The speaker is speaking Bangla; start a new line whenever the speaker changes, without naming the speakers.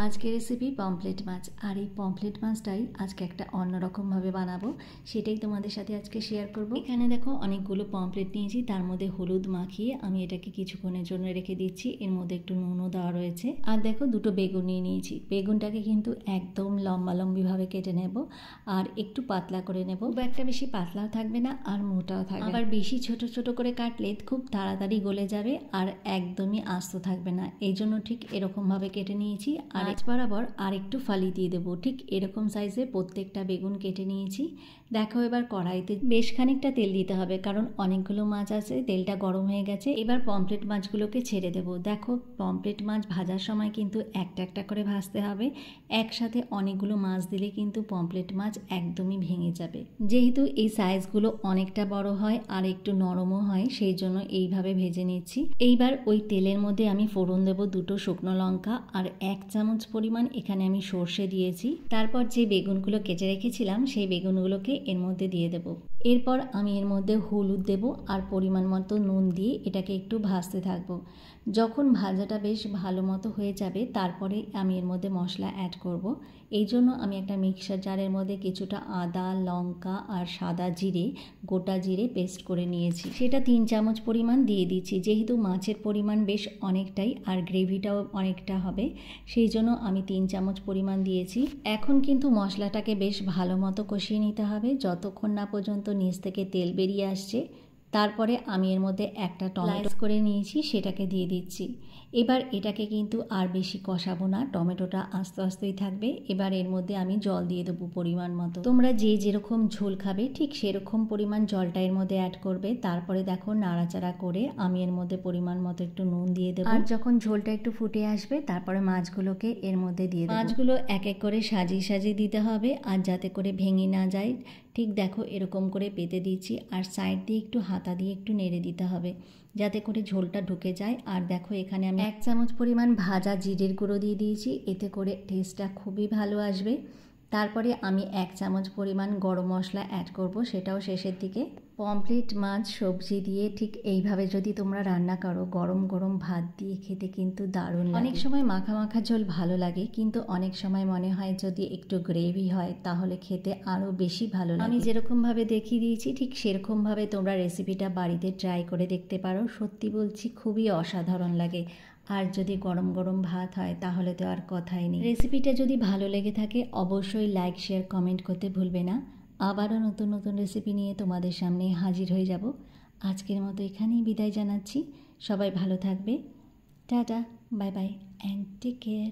আজকের রেসিপি পমফ্লেট মাছ। আর এই পমফ্লেট মাছটাই আজকে একটা অন্যরকমভাবে বানাবো, সেটাই তোমাদের সাথে আজকে শেয়ার করব। এখানে দেখো অনেকগুলো পমফ্লেট নিয়েছি, তার মধ্যে হলুদ মাখিয়ে আমি এটাকে কিছুক্ষণের জন্য রেখে দিচ্ছি। এর মধ্যে একটু নুনও দেওয়া রয়েছে। আর দেখো দুটো বেগুন নিয়ে নিয়েছি। বেগুনটাকে কিন্তু একদম লম্বালম্বিভাবে কেটে নেব আর একটু পাতলা করে নেব। খুব একটা বেশি পাতলাও থাকবে না আর মোটাও থাকবে। আবার বেশি ছোট ছোট করে কাটলে খুব তাড়াতাড়ি গলে যাবে আর একদমই আস্ত থাকবে না, এই জন্য ঠিক এরকমভাবে কেটে নিয়েছি। আর মাছ বরাবর আর একটু ফালি দিয়ে দেবো। ঠিক এরকম সাইজে প্রত্যেকটা বেগুন কেটে নিয়েছি। দেখো এবার কড়াইতে বেশ খানিকটা তেল দিতে হবে, কারণ অনেকগুলো মাছ আছে, তেলটা গরম হয়ে গেছে। এবার পমফ্লেট মাছগুলোকে ছেড়ে দেবো। দেখো পমফ্লেট মাছ ভাজার সময় কিন্তু একটা একটা করে ভাজতে হবে, একসাথে অনেকগুলো মাছ দিলে কিন্তু পমফ্লেট মাছ একদমই ভেঙে যাবে। যেহেতু এই সাইজগুলো অনেকটা বড় হয় আর একটু নরমও হয়, সেই জন্য এইভাবে ভেজে নিচ্ছি। এইবার ওই তেলের মধ্যে আমি ফোড়ন দেবো দুটো শুকনো লঙ্কা আর 1 চামচ পরিমাণ এখানে আমি সর্ষে দিয়েছি। তারপর যে বেগুনগুলো কেটে রেখেছিলাম সেই বেগুনগুলোকে এর মধ্যে দিয়ে দেব। এরপর আমি এর মধ্যে হলুদ দেব আর পরিমাণ মতো নুন দিয়ে এটাকে একটু ভাজতে থাকবো। যখন ভাজাটা বেশ ভালো মতো হয়ে যাবে তারপরে আমি এর মধ্যে মশলা অ্যাড করব। এই জন্য আমি একটা মিক্সার জারের মধ্যে কিছুটা আদা, লঙ্কা আর সাদা জিরে, গোটা জিরে পেস্ট করে নিয়েছি। সেটা 3 চামচ পরিমাণ দিয়ে দিচ্ছি। যেহেতু মাছের পরিমাণ বেশ অনেকটাই আর গ্রেভিটাও অনেকটা হবে, সেই জন্য আমি 3 চামচ পরিমাণ দিয়েছি। এখন কিন্তু মশলাটাকে বেশ ভালো মতো কষিয়ে নিতে হবে যতক্ষণ না পর্যন্ত নিচ থেকে তেল বেরিয়ে আসছে। তারপরে আমি এর মধ্যে একটা টমেটো করে নিয়েছি, সেটাকে দিয়ে দিচ্ছি। এবার এটাকে কিন্তু আর বেশি কষাবো না, টমেটোটা আস্তে আস্তেই থাকবে। এবার এর মধ্যে আমি জল দিয়ে দেবো পরিমাণ মতো। তোমরা যে যেরকম ঝোল খাবে ঠিক সেরকম পরিমাণ জলটা এর মধ্যে অ্যাড করবে। তারপরে দেখো নাড়াচাড়া করে আমি এর মধ্যে পরিমাণ মতো একটু নুন দিয়ে দেবো। আর যখন ঝোলটা একটু ফুটে আসবে তারপরে মাছগুলোকে এর মধ্যে দিয়ে দেবো। মাছগুলো এক এক করে সাজিয়ে সাজিয়ে দিতে হবে আর যাতে করে ভেঙে না যায়। ঠিক দেখো এরকম করে পেতে দিচ্ছি আর সাইড দিয়ে একটু হাতা দিয়ে একটু নেড়ে দিতে হবে যাতে করে ঝোলটা ঢুকে যায়। আর দেখো এখানে আমি 1 চামচ পরিমাণ ভাজা জিরের গুঁড়ো দিয়ে দিয়েছি, এতে করে টেস্টটা খুবই ভালো আসবে। তারপরে আমি 1 চামচ পরিমাণ গরম মশলা অ্যাড করব, সেটাও শেষের দিকে। পমফ্লেট মাছ সবজি দিয়ে ঠিক এইভাবে যদি তোমরা রান্না করো, গরম গরম ভাত দিয়ে খেতে কিন্তু দারুণ লাগে। অনেক সময় মাখা মাখা ঝোল ভালো লাগে, কিন্তু অনেক সময় মনে হয় যদি একটু গ্রেভি হয় তাহলে খেতে আরও বেশি ভালো লাগে। আমি যেরকমভাবে দেখিয়ে দিয়েছি ঠিক সেরকমভাবে তোমরা রেসিপিটা বাড়িতে ট্রাই করে দেখতে পারো। সত্যি বলছি খুবই অসাধারণ লাগে। আর যদি গরম গরম ভাত হয় তাহলে তো আর কথাই নেই। রেসিপিটা যদি ভালো লেগে থাকে অবশ্যই লাইক, শেয়ার, কমেন্ট করতে ভুলবে না। আবারও নতুন নতুন রেসিপি নিয়ে তোমাদের সামনে হাজির হয়ে যাব। আজকের মতো এখানেই বিদায় জানাচ্ছি। সবাই ভালো থাকবে। Tata, bye bye and take care.